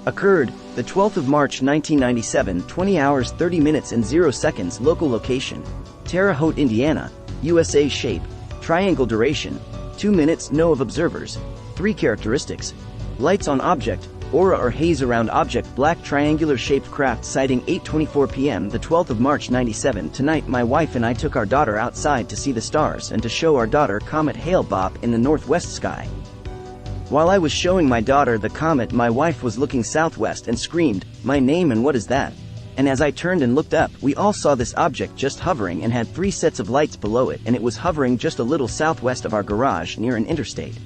Occurred, the 12th of March 1997, 20 hours 30 minutes and 0 seconds. Local location: Terre Haute, Indiana, USA. Shape: triangle. Duration: 2 minutes. No of observers. 3 characteristics: lights on object, aura or haze around object. Black triangular shaped craft. Sighting 8:24 p.m. the 12th of March 97. Tonight my wife and I took our daughter outside to see the stars and to show our daughter Comet Hale-Bopp in the northwest sky. While I was showing my daughter the comet, my wife was looking southwest and screamed, "My name, and what is that?" And as I turned and looked up, we all saw this object just hovering and had 3 sets of lights below it, and it was hovering just a little southwest of our garage near an interstate.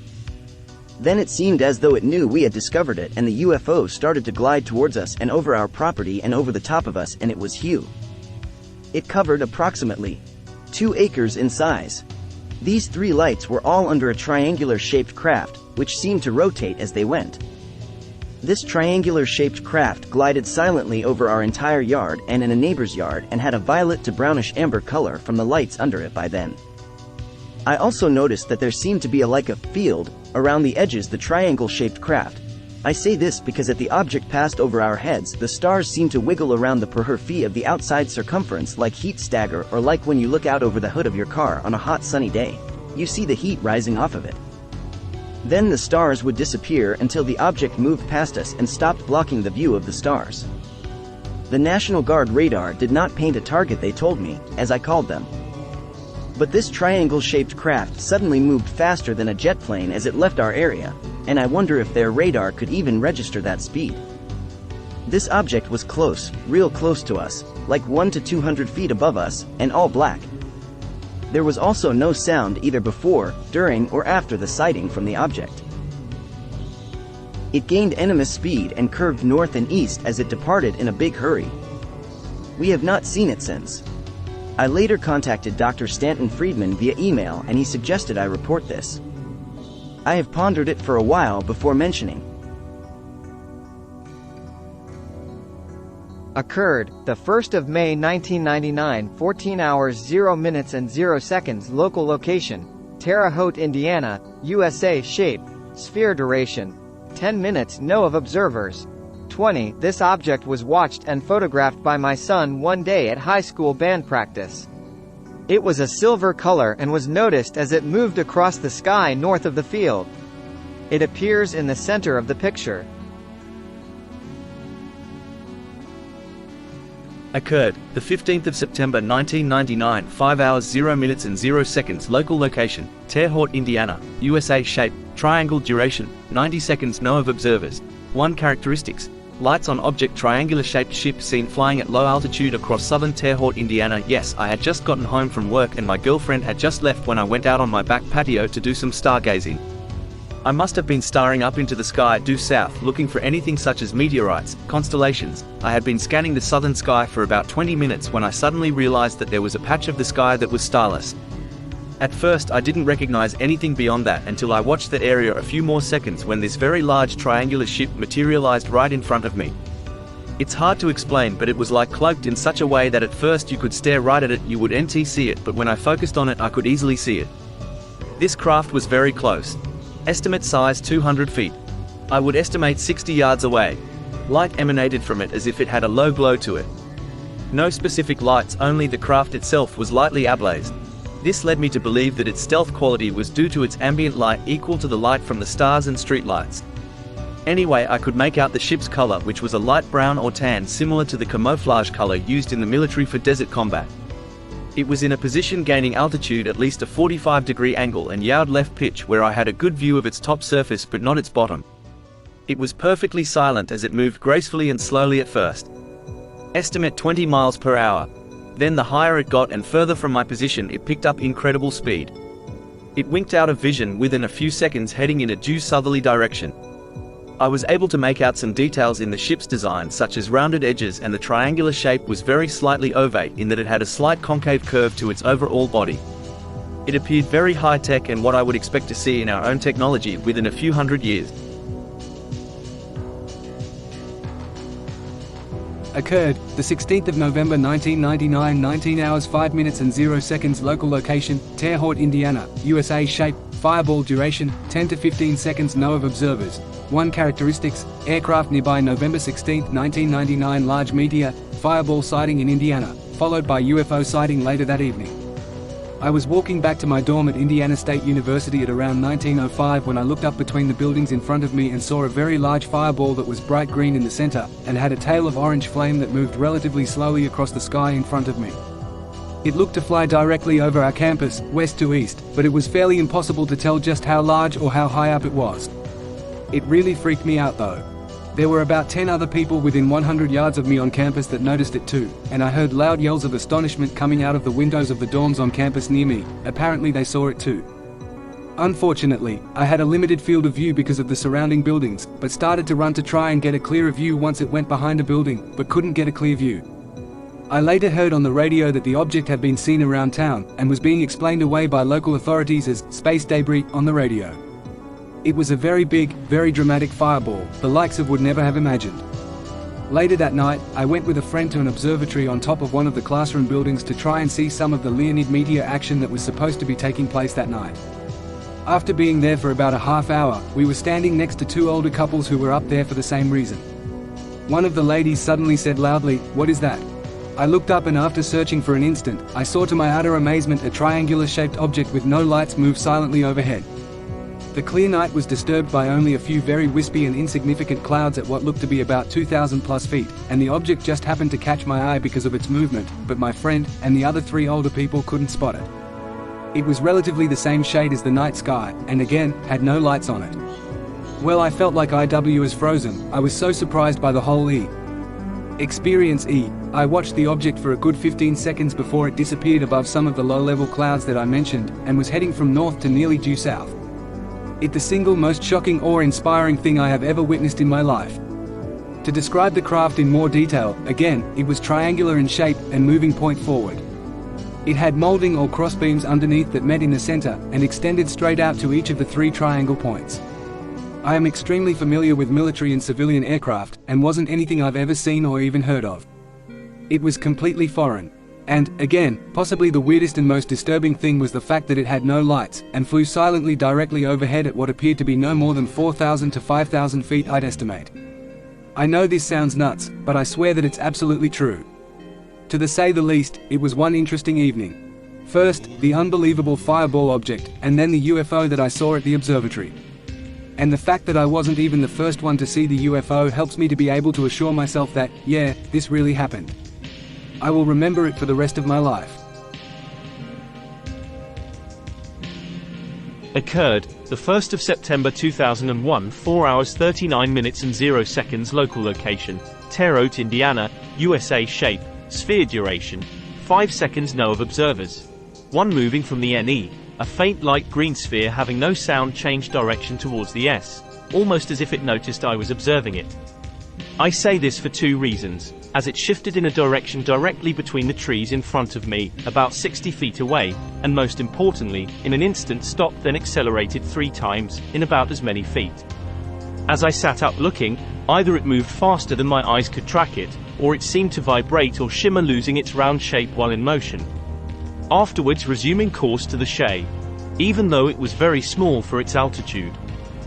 Then it seemed as though it knew we had discovered it, and the UFO started to glide towards us and over our property and over the top of us, and it was huge. It covered approximately 2 acres in size. These 3 lights were all under a triangular-shaped craft, which seemed to rotate as they went. This triangular-shaped craft glided silently over our entire yard and in a neighbor's yard and had a violet to brownish amber color from the lights under it by then. I also noticed that there seemed to be like a field around the edges the triangle-shaped craft. I say this because as the object passed over our heads, the stars seemed to wiggle around the periphery of the outside circumference like heat stagger, or like when you look out over the hood of your car on a hot sunny day. You see the heat rising off of it. Then the stars would disappear until the object moved past us and stopped blocking the view of the stars. The National Guard radar did not paint a target, they told me, as I called them. But this triangle-shaped craft suddenly moved faster than a jet plane as it left our area, and I wonder if their radar could even register that speed. This object was close, real close to us, like 100 to 200 feet above us, and all black. There was also no sound either before, during, or after the sighting from the object. It gained enormous speed and curved north and east as it departed in a big hurry. We have not seen it since. I later contacted Dr. Stanton Friedman via email, and he suggested I report this. I have pondered it for a while before mentioning. Occurred, the 1st of May 1999, 14 hours 0 minutes and 0 seconds. Local location: Terre Haute, Indiana, USA. Shape: sphere. Duration: 10 minutes. No of observers. 20. This object was watched and photographed by my son one day at high school band practice. It was a silver color and was noticed as it moved across the sky north of the field. It appears in the center of the picture. Occurred, the 15th of September 1999, 5 hours 0 minutes and 0 seconds. Local location: Terre Haute, Indiana, USA. Shape: triangle. Duration: 90 seconds. No of observers. 1 characteristics: lights on object. Triangular-shaped ship seen flying at low altitude across southern Terre Haute, Indiana. Yes, I had just gotten home from work and my girlfriend had just left when I went out on my back patio to do some stargazing. I must have been staring up into the sky due south, looking for anything such as meteorites, constellations. I had been scanning the southern sky for about 20 minutes when I suddenly realized that there was a patch of the sky that was starless. At first I didn't recognize anything beyond that until I watched the area a few more seconds when this very large triangular ship materialized right in front of me. It's hard to explain, but it was like cloaked in such a way that at first you could stare right at it, you would see it, but when I focused on it I could easily see it. This craft was very close. Estimate size 200 feet. I would estimate 60 yards away. Light emanated from it as if it had a low glow to it. No specific lights, only the craft itself was lightly ablaze. This led me to believe that its stealth quality was due to its ambient light equal to the light from the stars and street lights. Anyway, I could make out the ship's color, which was a light brown or tan, similar to the camouflage color used in the military for desert combat. It was in a position gaining altitude at least a 45-degree angle and yard left pitch, where I had a good view of its top surface but not its bottom. It was perfectly silent as it moved gracefully and slowly at first. Estimate 20 miles per hour. Then the higher it got and further from my position, it picked up incredible speed. It winked out of vision within a few seconds, heading in a due southerly direction. I was able to make out some details in the ship's design, such as rounded edges, and the triangular shape was very slightly ovate in that it had a slight concave curve to its overall body. It appeared very high-tech and what I would expect to see in our own technology within a few hundred years. Occurred, the 16th of November 1999, 19 hours 5 minutes and 0 seconds. Local location, Terre Haute, Indiana, USA. Shape, fireball. Duration, 10 to 15 seconds. No of observers. 1 characteristics, aircraft nearby. November 16, 1999. Large meteor, fireball sighting in Indiana, followed by UFO sighting later that evening. I was walking back to my dorm at Indiana State University at around 1905 when I looked up between the buildings in front of me and saw a very large fireball that was bright green in the center, and had a tail of orange flame that moved relatively slowly across the sky in front of me. It looked to fly directly over our campus, west to east, but it was fairly impossible to tell just how large or how high up it was. It really freaked me out though. There were about 10 other people within 100 yards of me on campus that noticed it too, and I heard loud yells of astonishment coming out of the windows of the dorms on campus near me. Apparently they saw it too. Unfortunately, I had a limited field of view because of the surrounding buildings, but started to run to try and get a clearer view once it went behind a building, but couldn't get a clear view. I later heard on the radio that the object had been seen around town, and was being explained away by local authorities as space debris on the radio. It was a very big, very dramatic fireball, the likes of would never have imagined. Later that night, I went with a friend to an observatory on top of one of the classroom buildings to try and see some of the Leonid meteor action that was supposed to be taking place that night. After being there for about a half hour, we were standing next to 2 older couples who were up there for the same reason. One of the ladies suddenly said loudly, "What is that?" I looked up, and after searching for an instant, I saw to my utter amazement a triangular-shaped object with no lights move silently overhead. The clear night was disturbed by only a few very wispy and insignificant clouds at what looked to be about 2,000 plus feet, and the object just happened to catch my eye because of its movement, but my friend, and the other 3 older people couldn't spot it. It was relatively the same shade as the night sky, and again, had no lights on it. Well, I felt like IW was frozen. I was so surprised by the whole experience. I watched the object for a good 15 seconds before it disappeared above some of the low-level clouds that I mentioned, and was heading from north to nearly due south. It's the single most shocking, awe-inspiring thing I have ever witnessed in my life. To describe the craft in more detail, again, it was triangular in shape and moving point forward. It had molding or crossbeams underneath that met in the center, and extended straight out to each of the 3 triangle points. I am extremely familiar with military and civilian aircraft, and wasn't anything I've ever seen or even heard of. It was completely foreign. And, again, possibly the weirdest and most disturbing thing was the fact that it had no lights, and flew silently directly overhead at what appeared to be no more than 4,000 to 5,000 feet, I'd estimate. I know this sounds nuts, but I swear that it's absolutely true. To say the least, it was one interesting evening. First, the unbelievable fireball object, and then the UFO that I saw at the observatory. And the fact that I wasn't even the first one to see the UFO helps me to be able to assure myself that, yeah, this really happened. I will remember it for the rest of my life. Occurred, the 1st of September 2001, 4 hours 39 minutes and 0 seconds. Local location, Terre Haute, Indiana, USA. Shape, sphere. Duration, 5 seconds. No of observers. 1 moving from the NE, a faint light green sphere having no sound changed direction towards the S, almost as if it noticed I was observing it. I say this for 2 reasons, as it shifted in a direction directly between the trees in front of me, about 60 feet away, and most importantly, in an instant stopped, then accelerated 3 times, in about as many feet. As I sat up looking, either it moved faster than my eyes could track it, or it seemed to vibrate or shimmer, losing its round shape while in motion. Afterwards resuming course to the Shay, even though it was very small for its altitude.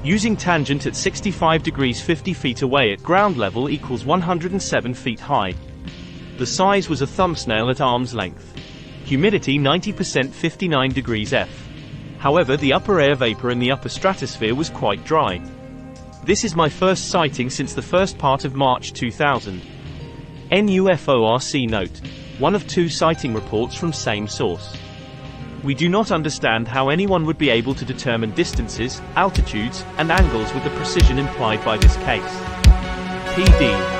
Using tangent at 65 degrees 50 feet away at ground level equals 107 feet high. The size was a thumbnail at arm's length. Humidity 90%, 59 degrees F. However, the upper air vapor in the upper stratosphere was quite dry. This is my first sighting since the first part of March 2000. NUFORC note. 1 of 2 sighting reports from same source. We do not understand how anyone would be able to determine distances, altitudes, and angles with the precision implied by this case. PD.